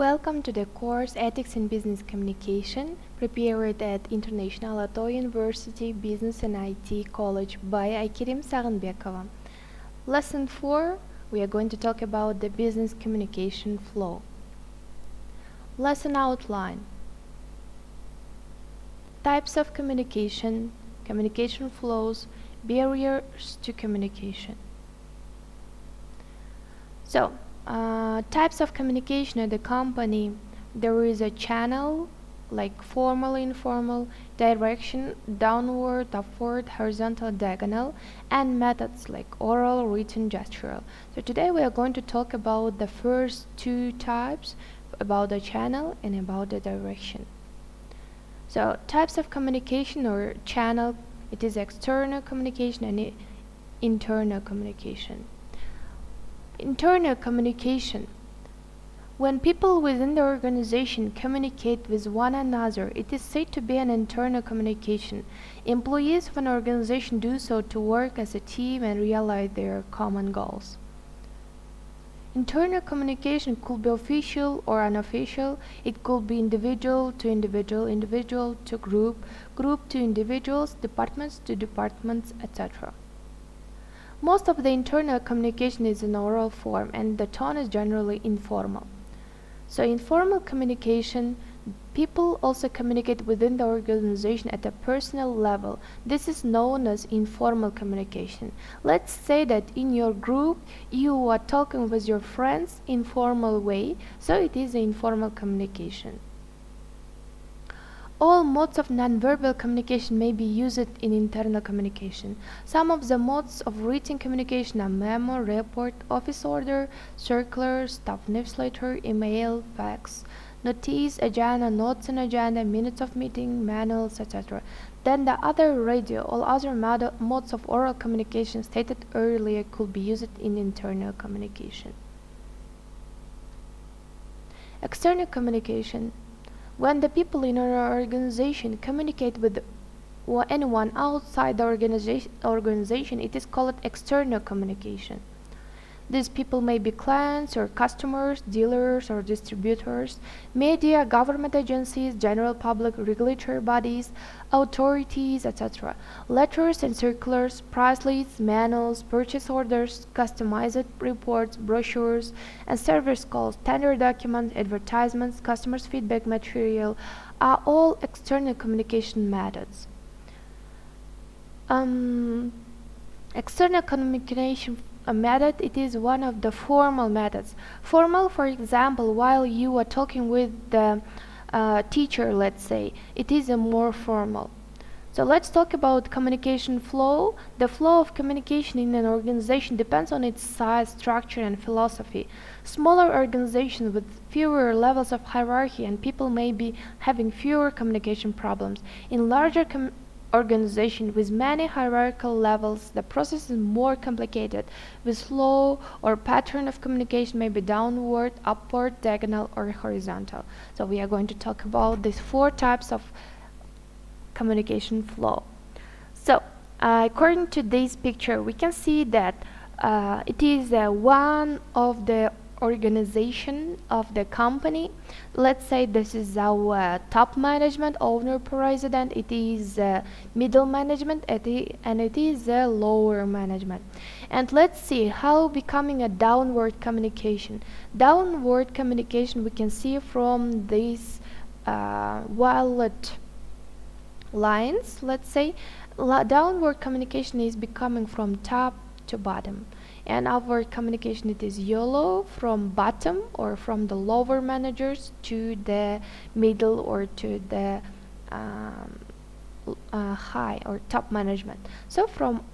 Welcome to the course Ethics in Business Communication, prepared at International Auto University Business and IT College by Aykerim Sarınbekova. Lesson 4, we are going to talk about the business communication flow. Lesson outline. Types of communication, communication flows, barriers to communication. So, types of communication at the company. There is a channel like formal, informal, direction, downward, upward, horizontal, diagonal, and methods like oral, written, gestural. So today we are going to talk about the first two types, about the channel and about the direction. So types of communication or channel, it is external communication and internal communication. Internal communication. When people within the organization communicate with one another, it is said to be an internal communication. Employees of an organization do so to work as a team and realize their common goals. Internal communication could be official or unofficial. It could be individual to individual, individual to group, group to individuals, departments to departments, etc. Most of the internal communication is in oral form and the tone is generally informal. So informal communication, people also communicate within the organization at a personal level. This is known as informal communication. Let's say that in your group you are talking with your friends in informal way, so it is informal communication. All modes of nonverbal communication may be used in internal communication. Some of the modes of written communication are memo, report, office order, circular, staff newsletter, email, fax, notice, agenda, notes and agenda, minutes of meeting, manuals, etc. Then the other radio, all other modes of oral communication stated earlier could be used in internal communication. External communication. When the people in our organization communicate with anyone outside the organization, it is called external communication. These people may be clients or customers, dealers or distributors, media, government agencies, general public, regulatory bodies, authorities, etc. Letters and circulars, price lists, manuals, purchase orders, customized reports, brochures, and service calls, tender documents, advertisements, customers' feedback material are all external communication methods. External communication method, it is one of the formal methods. Formal, for example, while you are talking with the teacher, let's say, it is a more formal. So let's talk about communication flow. The flow of communication in an organization depends on its size, structure, and philosophy. Smaller organizations with fewer levels of hierarchy and people may be having fewer communication problems. In larger organization with many hierarchical levels, the process is more complicated, with flow or pattern of communication may be downward, upward, diagonal, or horizontal. So we are going to talk about these four types of communication flow. So according to this picture, we can see that it is one of the organization of the company. Let's say this is our top management, owner, president. It is middle management, and it is lower management. And let's see how becoming a downward communication. Downward communication we can see from these violet lines. Let's say downward communication is becoming from top to bottom, and upward communication, it is yellow, from bottom or from the lower managers to the middle or to the high or top management. So from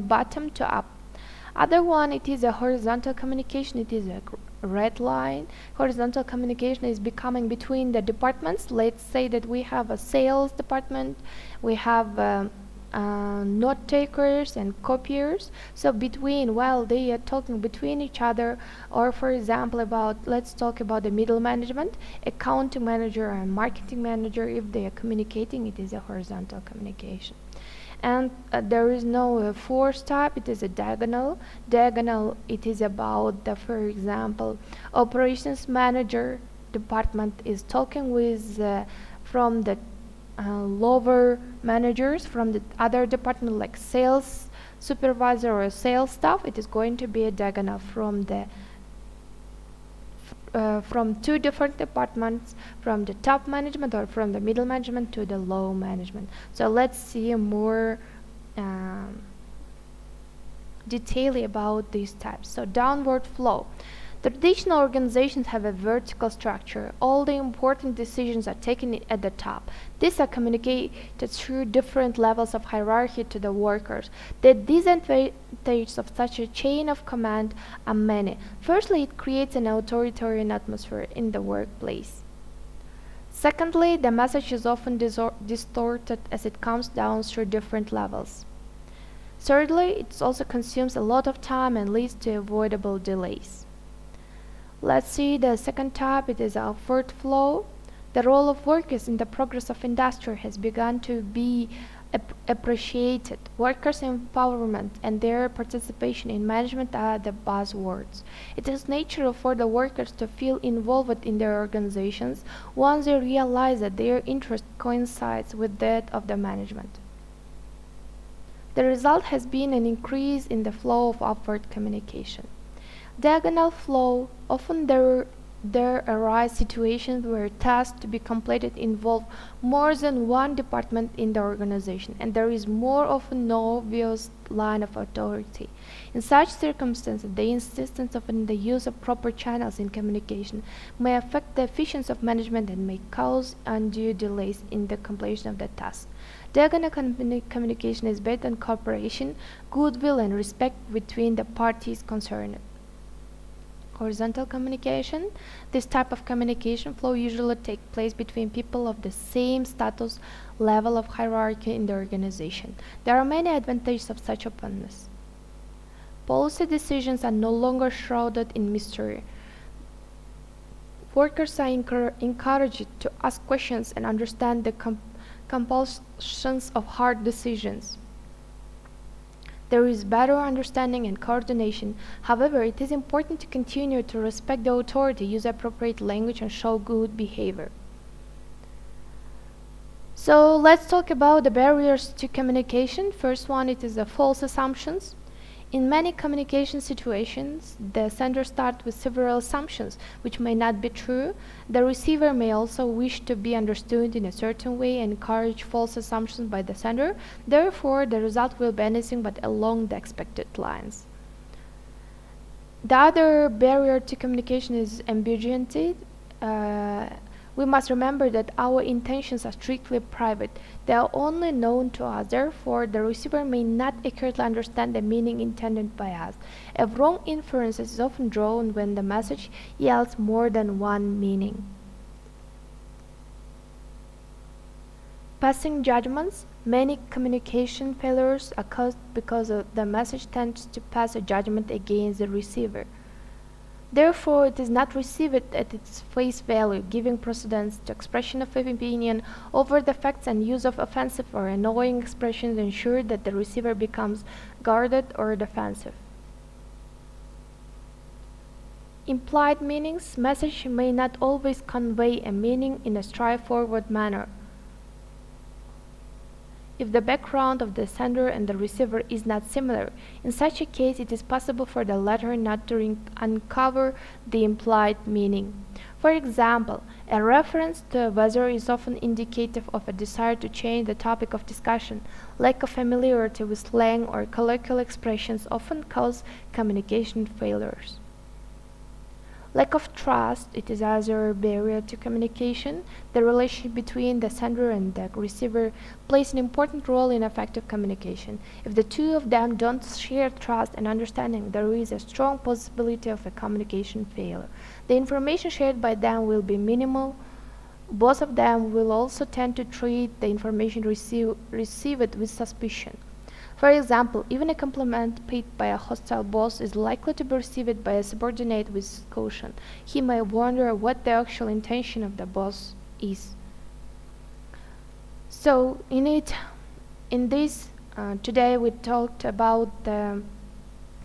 bottom to up. Other one, it is a horizontal communication. It is a red line. Horizontal communication is becoming between the departments. Let's say that we have a sales department, we have note takers and copiers. So while they are talking between each other, or for example let's talk about the middle management, accounting manager and marketing manager, if they are communicating, it is a horizontal communication. And there is no fourth type. It is a diagonal. Diagonal, it is about the, for example, operations manager department is talking with from the lower managers from the other department, like sales supervisor or sales staff. It is going to be a diagonal from the from two different departments, from the top management or from the middle management to the low management. So let's see more um, detail about these types. So downward flow. Traditional organizations have a vertical structure. All the important decisions are taken at the top. These are communicated through different levels of hierarchy to the workers. The disadvantages of such a chain of command are many. Firstly, it creates an authoritarian atmosphere in the workplace. Secondly, the message is often distorted as it comes down through different levels. Thirdly, it also consumes a lot of time and leads to avoidable delays. Let's see the second type. It is upward flow. The role of workers in the progress of industry has begun to be appreciated. Workers' empowerment and their participation in management are the buzzwords. It is natural for the workers to feel involved in their organizations once they realize that their interest coincides with that of the management. The result has been an increase in the flow of upward communication. Diagonal flow. Often there arise situations where tasks to be completed involve more than one department in the organization, and there is more often no obvious line of authority. In such circumstances, the insistence on the use of proper channels in communication may affect the efficiency of management and may cause undue delays in the completion of the task. Diagonal communication is based on cooperation, goodwill, and respect between the parties concerned. Horizontal communication. This type of communication flow usually takes place between people of the same status level of hierarchy in the organization. There are many advantages of such openness. Policy decisions are no longer shrouded in mystery. Workers are encouraged to ask questions and understand the compulsions of hard decisions. There is better understanding and coordination. However, it is important to continue to respect the authority, use appropriate language, and show good behavior. So let's talk about the barriers to communication. First one, it is the false assumptions. In many communication situations, the sender starts with several assumptions which may not be true. The receiver may also wish to be understood in a certain way and encourage false assumptions by the sender. Therefore, the result will be anything but along the expected lines. The other barrier to communication is ambiguity. We must remember that our intentions are strictly private. They are only known to us. Therefore, the receiver may not accurately understand the meaning intended by us. A wrong inference is often drawn when the message yields more than one meaning. Passing judgments. Many communication failures are caused because the message tends to pass a judgment against the receiver. Therefore, it is not received at its face value, giving precedence to expression of opinion over the facts, and use of offensive or annoying expressions ensure that the receiver becomes guarded or defensive. Implied meanings. Message may not always convey a meaning in a straightforward manner. If the background of the sender and the receiver is not similar, in such a case it is possible for the latter not to uncover the implied meaning. For example, a reference to weather is often indicative of a desire to change the topic of discussion. Lack of familiarity with slang or colloquial expressions often cause communication failures. Lack of trust, it is another barrier to communication. The relationship between the sender and the receiver plays an important role in effective communication. If the two of them don't share trust and understanding, there is a strong possibility of a communication failure. The information shared by them will be minimal. Both of them will also tend to treat the information received with suspicion. For example, even a compliment paid by a hostile boss is likely to be received by a subordinate with caution. He may wonder what the actual intention of the boss is. So, in this Today we talked about the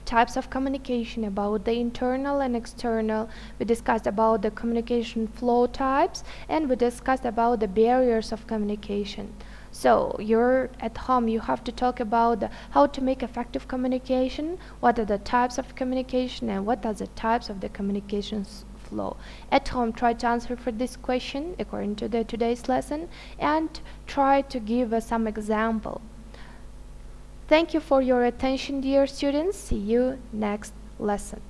types of communication, about the internal and external. We discussed about the communication flow types, and we discussed about the barriers of communication. So you're at home, you have to talk about how to make effective communication, what are the types of communication, and what are the types of the communications flow. At home, try to answer for this question according to the today's lesson, and try to give us some example. Thank you for your attention, dear students. See you next lesson.